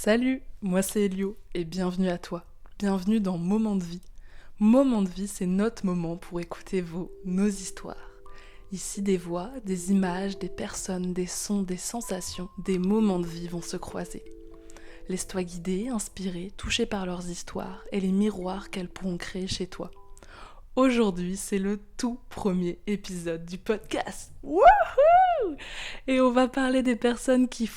Salut, moi c'est Elio et bienvenue à toi. Bienvenue dans Moment de vie. Moment de vie, c'est notre moment pour écouter nos histoires. Ici, des voix, des images, des personnes, des sons, des sensations, des moments de vie vont se croiser. Laisse-toi guider, inspirer, toucher par leurs histoires et les miroirs qu'elles pourront créer chez toi. Aujourd'hui, c'est le tout premier épisode du podcast. Wouhou! Et on va parler des personnes qui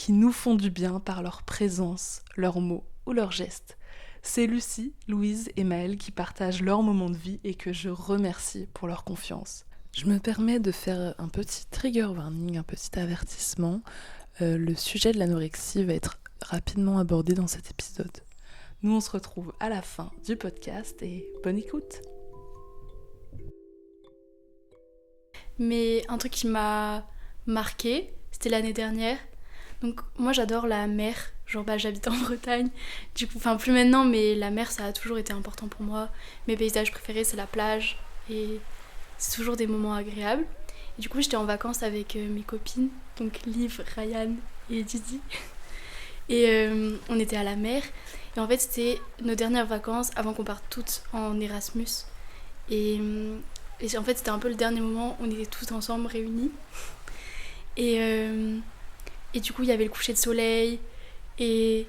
nous font du bien par leur présence, leurs mots ou leurs gestes. C'est Lucie, Louise et Maëlle qui partagent leurs moments de vie et que je remercie pour leur confiance. Je me permets de faire un petit trigger warning, un petit avertissement. Le sujet de l'anorexie va être rapidement abordé dans cet épisode. Nous, on se retrouve à la fin du podcast et bonne écoute. Mais un truc qui m'a marqué, c'était l'année dernière. Donc moi j'adore la mer, j'habite en Bretagne. Du coup, plus maintenant, mais la mer ça a toujours été important pour moi. Mes paysages préférés c'est la plage et c'est toujours des moments agréables. Et du coup j'étais en vacances avec mes copines, donc Liv, Ryan et Didi. Et on était à la mer. Et en fait c'était nos dernières vacances avant qu'on parte toutes en Erasmus. Et en fait, c'était un peu le dernier moment où on était tous ensemble réunis. Et du coup, il y avait le coucher de soleil. Et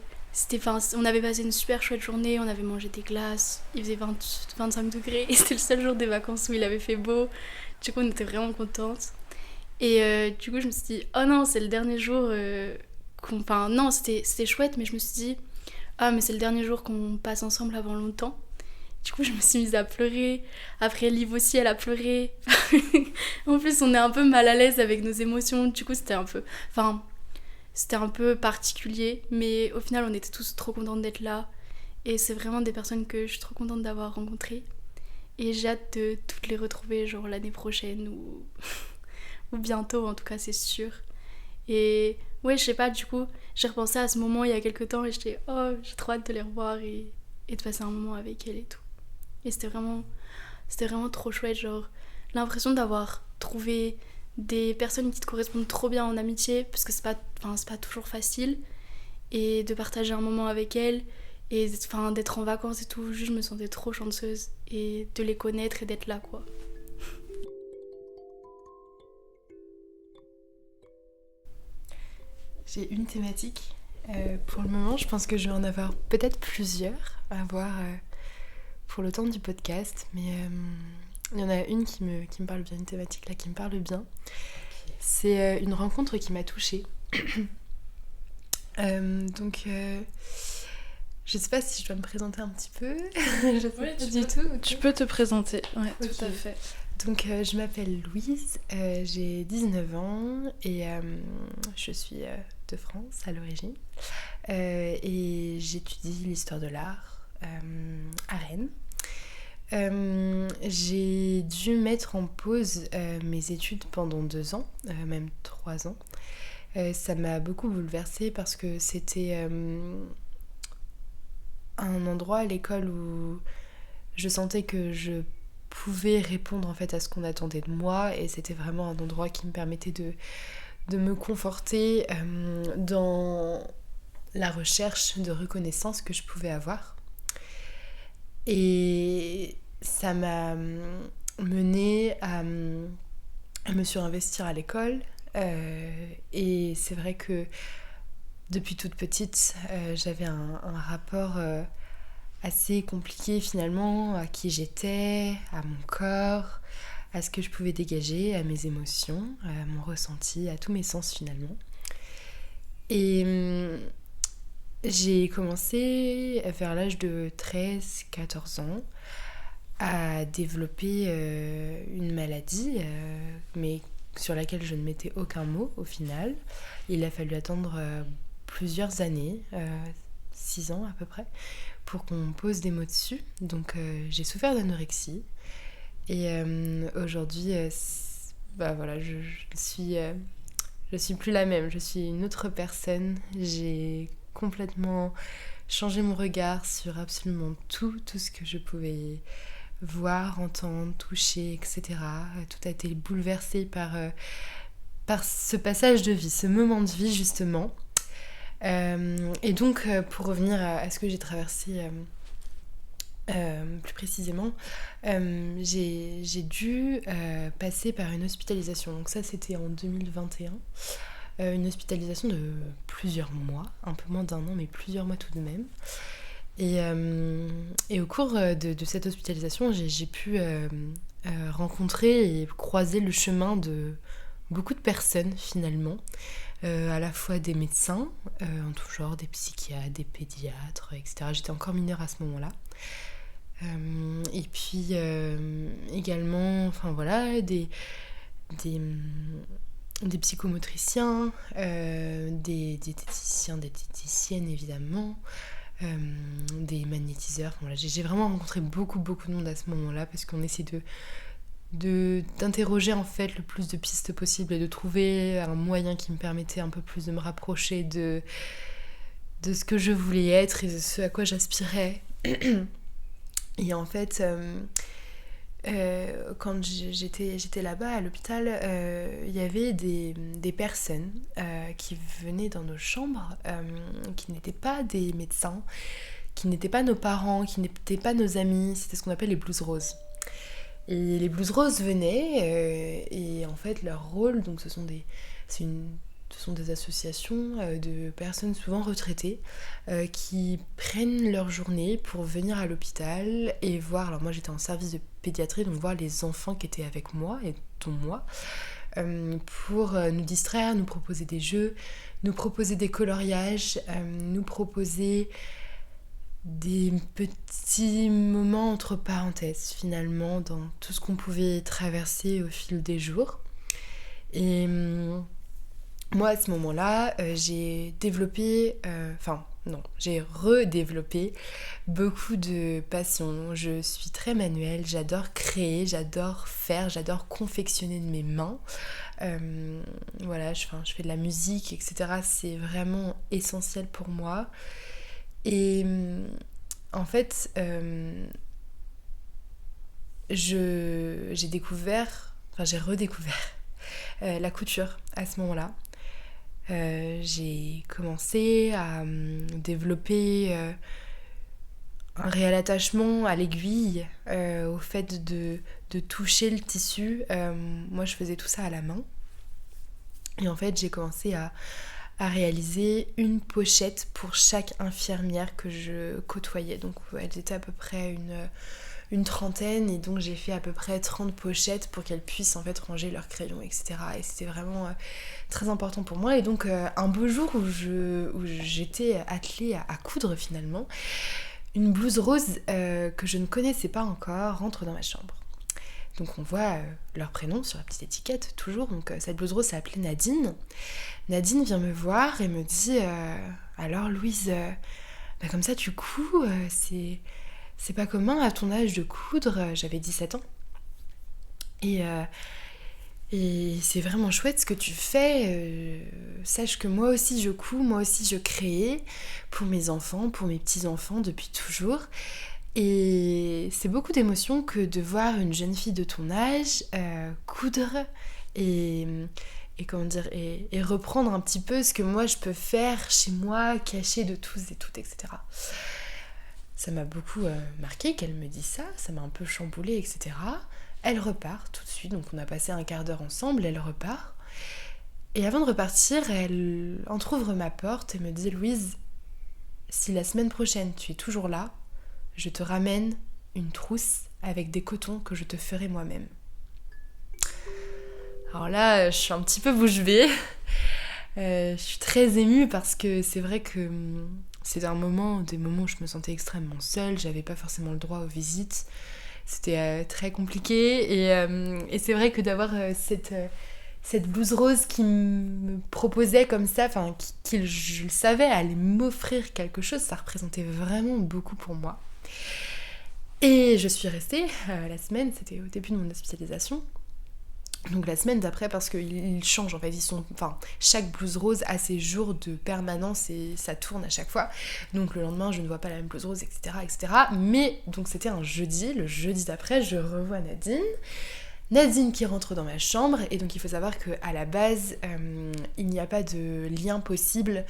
on avait passé une super chouette journée. On avait mangé des glaces. Il faisait 25 degrés. Et c'était le seul jour des vacances où il avait fait beau. Du coup, on était vraiment contentes. Et du coup, je me suis dit, oh non, c'est le dernier jour non, c'était chouette, mais je me suis dit, ah, mais c'est le dernier jour qu'on passe ensemble avant longtemps. Du coup, je me suis mise à pleurer. Après, Liv aussi, elle a pleuré. En plus, on est un peu mal à l'aise avec nos émotions. Du coup, c'était un peu particulier. Mais au final, on était tous trop contentes d'être là. Et c'est vraiment des personnes que je suis trop contente d'avoir rencontrées. Et j'ai hâte de toutes les retrouver, genre l'année prochaine ou, ou bientôt, en tout cas, c'est sûr. Et ouais, je sais pas, du coup, j'ai repensé à ce moment il y a quelques temps et j'étais, oh, j'ai trop hâte de les revoir et de passer un moment avec elles et tout. Et c'était vraiment trop chouette, genre l'impression d'avoir trouvé des personnes qui te correspondent trop bien en amitié, parce que c'est pas toujours facile, et de partager un moment avec elles, et d'être en vacances et tout, juste je me sentais trop chanceuse, et de les connaître et d'être là, quoi. J'ai une thématique pour le moment, je pense que je vais en avoir peut-être plusieurs à voir pour le temps du podcast, mais il y en a une qui me parle bien, une thématique là qui me parle bien. C'est une rencontre qui m'a touchée. Je sais pas si je dois me présenter un petit peu. Je sais pas du tout. Okay. Tu peux te présenter, ouais, okay. Tout à fait. Donc je m'appelle Louise, j'ai 19 ans et je suis de France à l'origine. Et j'étudie l'histoire de l'art à Rennes. J'ai dû mettre en pause mes études pendant 2 ans, même 3 ans. Ça m'a beaucoup bouleversée parce que c'était un endroit à l'école où je sentais que je pouvais répondre en fait à ce qu'on attendait de moi, et c'était vraiment un endroit qui me permettait de me conforter dans la recherche de reconnaissance que je pouvais avoir. Et ça m'a menée à me surinvestir à l'école. Et c'est vrai que depuis toute petite, j'avais un rapport assez compliqué finalement à qui j'étais, à mon corps, à ce que je pouvais dégager, à mes émotions, à mon ressenti, à tous mes sens finalement. Et j'ai commencé vers l'âge de 13-14 ans à développer une maladie, mais sur laquelle je ne mettais aucun mot au final. Il a fallu attendre plusieurs années, 6 ans à peu près, pour qu'on pose des mots dessus. Donc j'ai souffert d'anorexie. Et aujourd'hui, je suis plus la même, je suis une autre personne. J'ai complètement changé mon regard sur absolument tout ce que je pouvais voir, entendre, toucher, etc. Tout a été bouleversé par ce passage de vie, ce moment de vie justement. Et donc, pour revenir à ce que j'ai traversé plus précisément, j'ai dû passer par une hospitalisation. Donc ça, c'était en 2021. Une hospitalisation de plusieurs mois, un peu moins d'1 an, mais plusieurs mois tout de même. Et au cours de cette hospitalisation, j'ai pu rencontrer et croiser le chemin de beaucoup de personnes finalement, à la fois des médecins en tout genre, des psychiatres, des pédiatres, etc. J'étais encore mineure à ce moment-là. Et puis également, enfin voilà, des psychomotriciens, des diététiciens, des diététiciennes évidemment, des magnétiseurs. Voilà, j'ai vraiment rencontré beaucoup de monde à ce moment-là parce qu'on essaie d'interroger en fait le plus de pistes possibles et de trouver un moyen qui me permettait un peu plus de me rapprocher de ce que je voulais être et de ce à quoi j'aspirais. Et en fait, quand j'étais là-bas à l'hôpital, il y avait des personnes qui venaient dans nos chambres, qui n'étaient pas des médecins, qui n'étaient pas nos parents, qui n'étaient pas nos amis. C'était ce qu'on appelle les blouses roses. Et les blouses roses venaient, et en fait leur rôle, donc ce sont des associations de personnes souvent retraitées qui prennent leur journée pour venir à l'hôpital et voir, alors moi j'étais en service de pédiatrie, donc voir les enfants qui étaient avec moi, et dont moi, pour nous distraire, nous proposer des jeux, nous proposer des coloriages, nous proposer des petits moments entre parenthèses finalement dans tout ce qu'on pouvait traverser au fil des jours. Et moi à ce moment-là j'ai redéveloppé beaucoup de passion. Je suis très manuelle, j'adore créer, j'adore faire, j'adore confectionner de mes mains. Voilà, je fais de la musique, etc. C'est vraiment essentiel pour moi. Et en fait, j'ai redécouvert la couture à ce moment-là. J'ai commencé à développer un réel attachement à l'aiguille, au fait de toucher le tissu. Moi, je faisais tout ça à la main. Et en fait, j'ai commencé à réaliser une pochette pour chaque infirmière que je côtoyais. Donc elles étaient à peu près une trentaine, et donc j'ai fait à peu près 30 pochettes pour qu'elles puissent en fait ranger leurs crayons, etc. Et c'était vraiment très important pour moi. Et donc un beau jour où j'étais attelée à coudre finalement, une blouse rose que je ne connaissais pas encore rentre dans ma chambre. Donc on voit leur prénom sur la petite étiquette, toujours. Donc cette blouse rose s'appelait Nadine. Nadine vient me voir et me dit alors Louise, comme ça tu couds, c'est pas commun à ton âge de coudre. J'avais 17 ans. Et c'est vraiment chouette ce que tu fais. Sache que moi aussi je couds, moi aussi je crée pour mes enfants, pour mes petits-enfants depuis toujours. Et c'est beaucoup d'émotions que de voir une jeune fille de ton âge coudre et reprendre un petit peu ce que moi je peux faire chez moi, caché de tous et toutes, etc. Ça m'a beaucoup marqué qu'elle me dise ça, ça m'a un peu chamboulée, etc. Elle repart tout de suite, donc on a passé un quart d'heure ensemble, elle repart. Et avant de repartir, elle entrouvre ma porte et me dit « Louise, si la semaine prochaine tu es toujours là, je te ramène une trousse avec des cotons que je te ferai moi-même. » Alors là, je suis un petit peu bouche bée. Je suis très émue parce que c'est vrai que c'est des moments où je me sentais extrêmement seule, j'avais pas forcément le droit aux visites. C'était très compliqué et c'est vrai que d'avoir cette blouse rose qui me proposait comme ça, je le savais, allait m'offrir quelque chose, ça représentait vraiment beaucoup pour moi. Et je suis restée la semaine, c'était au début de mon hospitalisation. Donc la semaine d'après, parce qu'ils changent en fait, chaque blouse rose a ses jours de permanence et ça tourne à chaque fois. Donc le lendemain, je ne vois pas la même blouse rose, etc. Mais donc c'était un jeudi, le jeudi d'après, je revois Nadine. Nadine qui rentre dans ma chambre, et donc il faut savoir qu'à la base, il n'y a pas de lien possible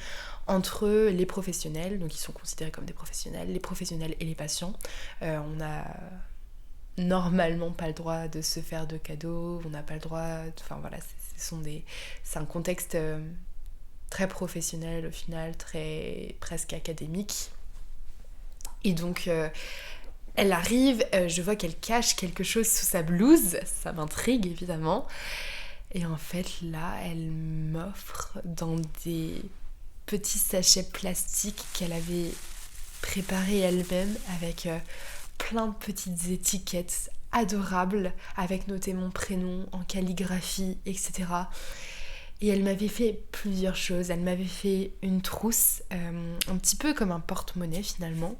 entre les professionnels, donc ils sont considérés comme des professionnels, les professionnels et les patients. On n'a normalement pas le droit de se faire de cadeaux, on n'a pas le droit... Enfin voilà, c'est un contexte très professionnel au final, très presque académique. Et donc... elle arrive, je vois qu'elle cache quelque chose sous sa blouse, ça m'intrigue évidemment. Et en fait là, elle m'offre dans des petits sachets plastiques qu'elle avait préparés elle-même avec plein de petites étiquettes adorables avec noté mon prénom en calligraphie, etc. Et elle m'avait fait plusieurs choses. Elle m'avait fait une trousse, un petit peu comme un porte-monnaie finalement.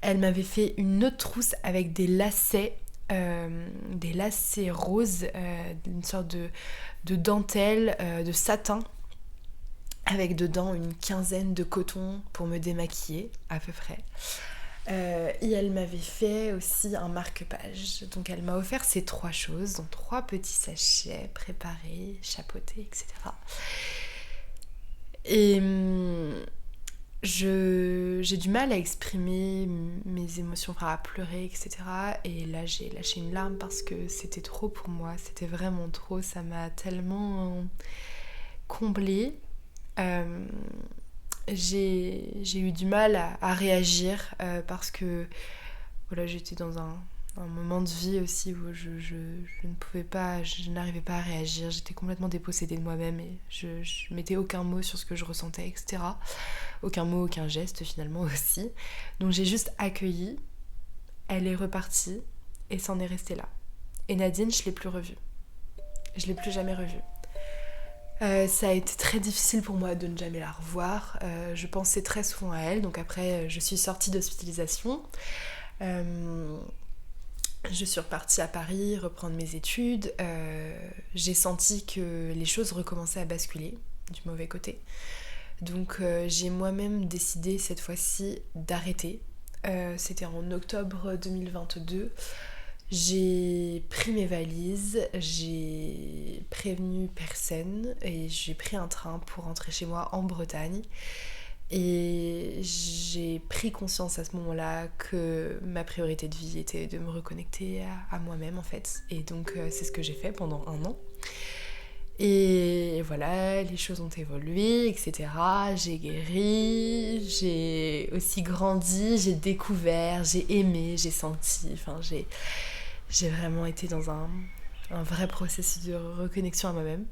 Elle m'avait fait une autre trousse avec des lacets roses, une sorte de dentelle, de satin, avec dedans une quinzaine de cotons pour me démaquiller, à peu près. Et elle m'avait fait aussi un marque-page. Donc elle m'a offert ces 3 choses, donc 3 petits sachets préparés, chapeautés, etc. Et... j'ai du mal à exprimer mes émotions, enfin à pleurer, etc. Et là, j'ai lâché une larme parce que c'était trop pour moi. C'était vraiment trop. Ça m'a tellement comblée. J'ai eu du mal à réagir parce que voilà, j'étais dans un moment de vie aussi où je ne pouvais pas, je n'arrivais pas à réagir. J'étais complètement dépossédée de moi-même et je mettais aucun mot sur ce que je ressentais, etc. Aucun mot, aucun geste finalement aussi. Donc j'ai juste accueilli, elle est repartie et c'en est resté là. Et Nadine, je l'ai plus revue. Je l'ai plus jamais revue. Ça a été très difficile pour moi de ne jamais la revoir. Je pensais très souvent à elle, donc après je suis sortie d'hospitalisation. Je suis repartie à Paris reprendre mes études. J'ai senti que les choses recommençaient à basculer du mauvais côté. Donc j'ai moi-même décidé cette fois-ci d'arrêter. C'était en octobre 2022. J'ai pris mes valises, j'ai prévenu personne et j'ai pris un train pour rentrer chez moi en Bretagne. Et j'ai pris conscience à ce moment-là que ma priorité de vie était de me reconnecter à moi-même en fait. Et donc c'est ce que j'ai fait pendant 1 an. Et voilà, les choses ont évolué, etc. J'ai guéri, j'ai aussi grandi, j'ai découvert, j'ai aimé, j'ai senti, enfin j'ai vraiment été dans un vrai processus de reconnexion à moi-même.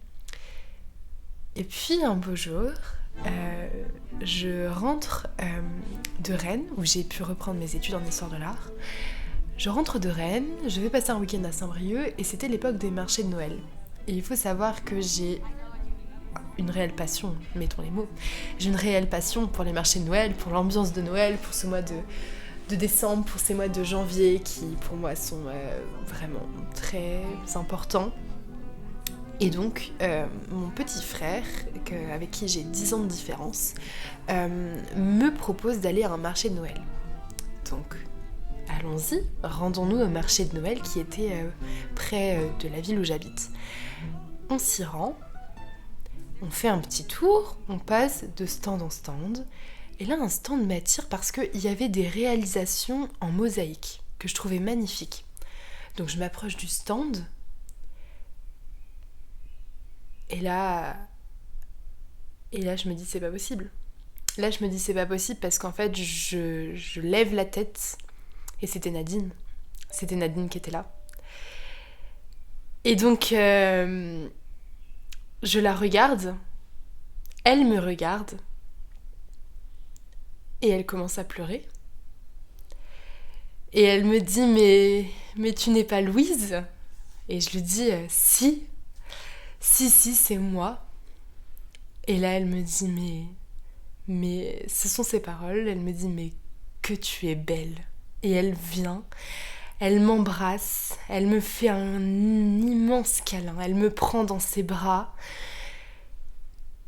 Et puis un beau jour, je rentre de Rennes, où j'ai pu reprendre mes études en histoire de l'art. Je rentre de Rennes, je vais passer un week-end à Saint-Brieuc, et c'était l'époque des marchés de Noël. Et il faut savoir que j'ai une réelle passion, mettons les mots. J'ai une réelle passion pour les marchés de Noël, pour l'ambiance de Noël, pour ce mois de décembre, pour ces mois de janvier qui pour moi sont vraiment très importants. Et donc mon petit frère, avec qui j'ai 10 ans de différence, me propose d'aller à un marché de Noël. Donc allons-y, rendons-nous au marché de Noël qui était près de la ville où j'habite. On s'y rend, on fait un petit tour, on passe de stand en stand. Et là, un stand m'attire parce qu'il y avait des réalisations en mosaïque que je trouvais magnifiques. Donc je m'approche du stand. Et là, je me dis c'est pas possible. Là, je me dis c'est pas possible parce qu'en fait, je lève la tête et c'était Nadine. C'était Nadine qui était là. Et donc, je la regarde. Elle me regarde. Et elle commence à pleurer. Et elle me dit mais tu n'es pas Louise ? Et je lui dis si, c'est moi. Et là elle me dit mais ce sont ses paroles. Elle me dit mais que tu es belle. Et elle vient, elle m'embrasse, elle me fait un immense câlin, elle me prend dans ses bras.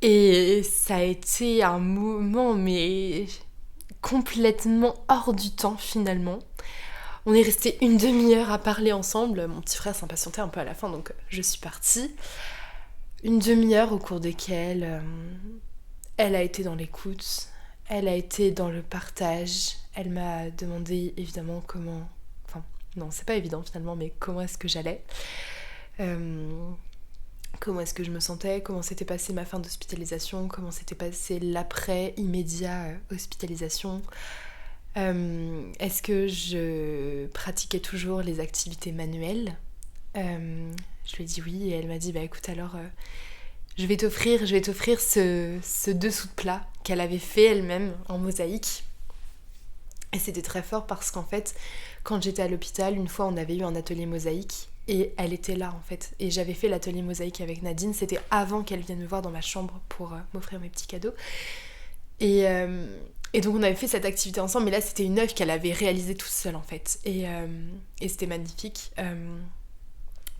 Et ça a été un moment mais complètement hors du temps finalement. On est resté une demi-heure à parler ensemble. Mon petit frère s'impatientait un peu à la fin, donc je suis partie. Une demi-heure au cours desquelles elle a été dans l'écoute, elle a été dans le partage. Elle m'a demandé évidemment comment... Enfin, non, c'est pas évident finalement, mais comment est-ce que j'allais. Comment est-ce que je me sentais, comment s'était passée ma fin d'hospitalisation, comment s'était passé l'après immédiat hospitalisation. Est-ce que je pratiquais toujours les activités manuelles. Je lui ai dit oui et elle m'a dit bah écoute alors je vais t'offrir ce dessous de plat qu'elle avait fait elle-même en mosaïque. Et c'était très fort parce qu'en fait quand j'étais à l'hôpital, une fois on avait eu un atelier mosaïque et elle était là en fait. Et j'avais fait l'atelier mosaïque avec Nadine, c'était avant qu'elle vienne me voir dans ma chambre pour m'offrir mes petits cadeaux. Et donc on avait fait cette activité ensemble, mais là c'était une œuvre qu'elle avait réalisée toute seule en fait. Et c'était magnifique.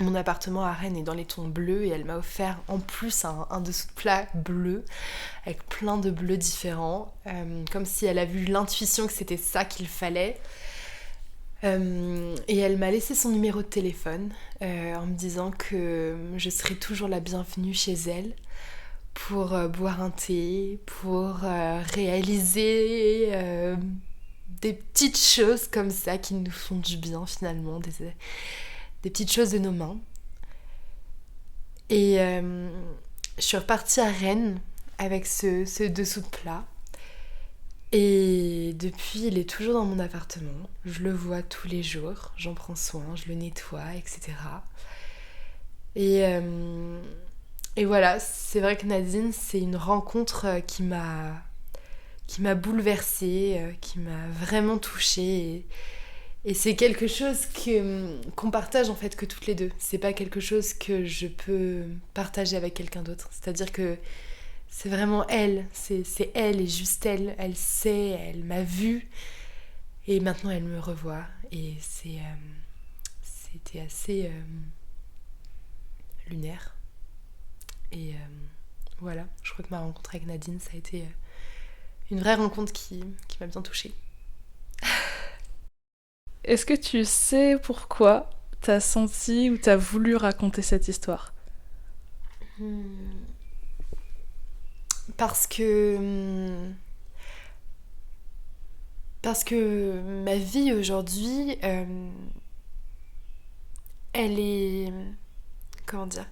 Mon appartement à Rennes est dans les tons bleus et elle m'a offert en plus un dessous de plat bleu avec plein de bleus différents, comme si elle a vu l'intuition que c'était ça qu'il fallait. Et elle m'a laissé son numéro de téléphone en me disant que je serais toujours la bienvenue chez elle pour boire un thé, pour réaliser des petites choses comme ça qui nous font du bien finalement, des petites choses de nos mains. Et je suis repartie à Rennes avec ce dessous de plat. Et depuis, il est toujours dans mon appartement. Je le vois tous les jours, j'en prends soin, je le nettoie, etc. Et voilà, c'est vrai que Nadine, c'est une rencontre qui m'a bouleversée, qui m'a vraiment touchée. Et c'est quelque chose qu'on partage en fait que toutes les deux. C'est pas quelque chose que je peux partager avec quelqu'un d'autre. C'est-à-dire que c'est vraiment elle, c'est elle et juste elle. Elle sait, elle m'a vue et maintenant elle me revoit. Et c'était assez lunaire. Et voilà, je crois que ma rencontre avec Nadine, ça a été une vraie rencontre qui m'a bien touchée. Est-ce que tu sais pourquoi t'as senti ou t'as voulu raconter cette histoire ? Parce que ma vie aujourd'hui, elle est... Comment dire ?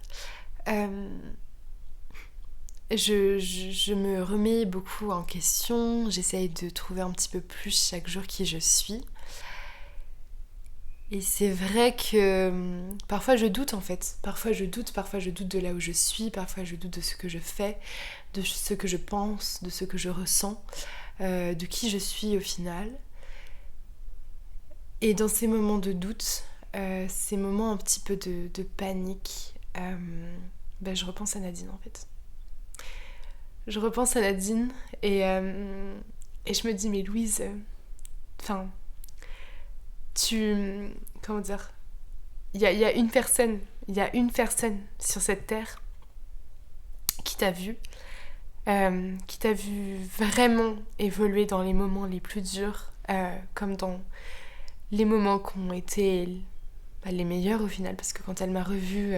Je me remets beaucoup en question, j'essaye de trouver un petit peu plus chaque jour qui je suis. Et c'est vrai que parfois je doute en fait, parfois je doute de là où je suis, parfois je doute de ce que je fais, de ce que je pense, de ce que je ressens, de qui je suis au final. Et dans ces moments de doute, ces moments un petit peu de panique, je repense à Nadine en fait. Je repense à Nadine et je me dis mais Louise, comment dire, il y a une personne sur cette terre qui t'a vu vraiment évoluer dans les moments les plus durs, comme dans les moments qui ont été les meilleurs au final, parce que quand elle m'a revue,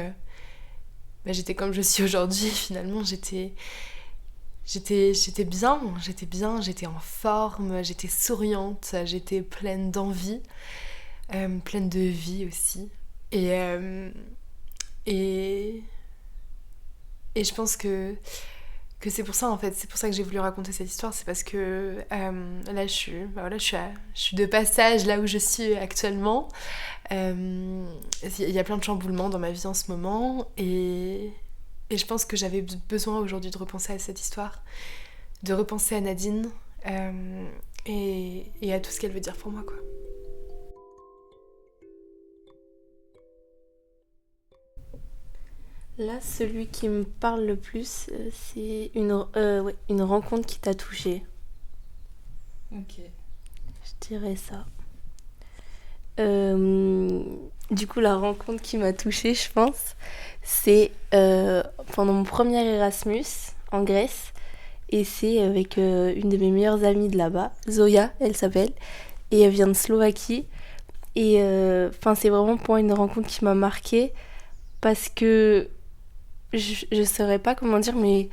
j'étais comme je suis aujourd'hui. Finalement, j'étais bien, j'étais en forme, j'étais souriante, j'étais pleine d'envie, pleine de vie aussi. Et je pense que c'est pour ça en fait, c'est pour ça que j'ai voulu raconter cette histoire, c'est parce que là je suis de passage là où je suis actuellement. Il y a plein de chamboulements dans ma vie en ce moment et je pense que j'avais besoin aujourd'hui de repenser à cette histoire, de repenser à Nadine et à tout ce qu'elle veut dire pour moi, quoi. Là, celui qui me parle le plus, c'est une rencontre qui t'a touchée. Ok. Je dirais ça. Du coup, la rencontre qui m'a touchée, je pense, c'est pendant mon premier Erasmus en Grèce. Et c'est avec une de mes meilleures amies de là-bas, Zoya, elle s'appelle. Et elle vient de Slovaquie. Et c'est vraiment pour moi une rencontre qui m'a marquée parce que je saurais pas comment dire, mais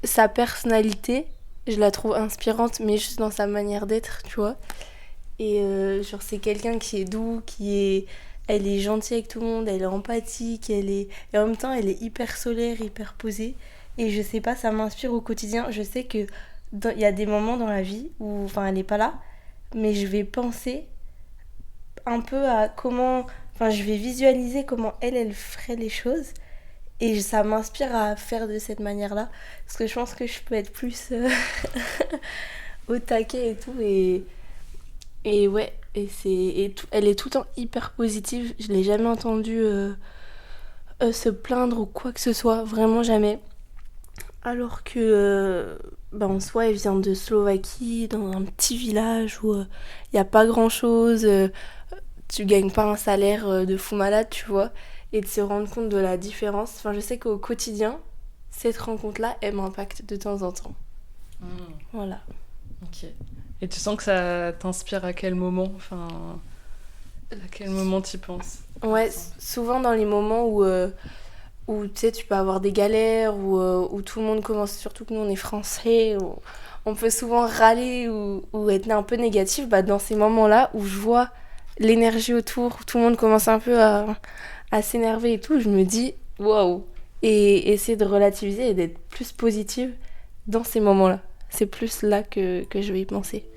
sa personnalité, je la trouve inspirante, mais juste dans sa manière d'être, tu vois. Et c'est quelqu'un qui est doux, elle est gentille avec tout le monde, elle est empathique, et en même temps, elle est hyper solaire, hyper posée. Et je sais pas, ça m'inspire au quotidien. Je sais que il y a des moments dans la vie où, elle est pas là, mais je vais penser un peu à comment, je vais visualiser comment elle ferait les choses. Et ça m'inspire à faire de cette manière-là. Parce que je pense que je peux être plus au taquet et tout. Et ouais, elle est tout le temps hyper positive. Je l'ai jamais entendue se plaindre ou quoi que ce soit. Vraiment jamais. Alors que, en soi, elle vient de Slovaquie, dans un petit village où il n'y a pas grand-chose. Tu gagnes pas un salaire de fou malade, tu vois. Et de se rendre compte de la différence. Je sais qu'au quotidien, cette rencontre-là, elle m'impacte de temps en temps. Voilà. Ok. Et tu sens que ça t'inspire à quel moment ? À quel moment t'y penses ? Ouais, souvent dans les moments où tu sais, tu peux avoir des galères, où tout le monde commence, surtout que nous on est français, où on peut souvent râler ou être un peu négatif, dans ces moments-là où je vois l'énergie autour, où tout le monde commence un peu à s'énerver et tout, je me dis waouh, et essayer de relativiser et d'être plus positive dans ces moments-là. C'est plus là que je vais y penser.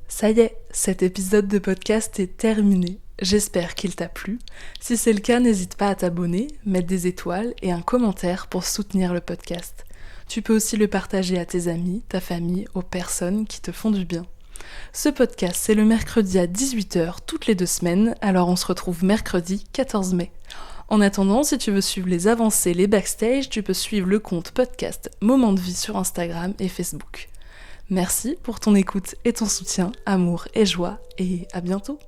Ça y est, cet épisode de podcast est terminé. J'espère qu'il t'a plu. Si c'est le cas, n'hésite pas à t'abonner, mettre des étoiles et un commentaire pour soutenir le podcast. Tu peux aussi le partager à tes amis, ta famille, aux personnes qui te font du bien. Ce podcast, c'est le mercredi à 18h toutes les 2 semaines, alors on se retrouve mercredi 14 mai. En attendant, si tu veux suivre les avancées, les backstage, tu peux suivre le compte podcast Moment de Vie sur Instagram et Facebook. Merci pour ton écoute et ton soutien, amour et joie, et à bientôt.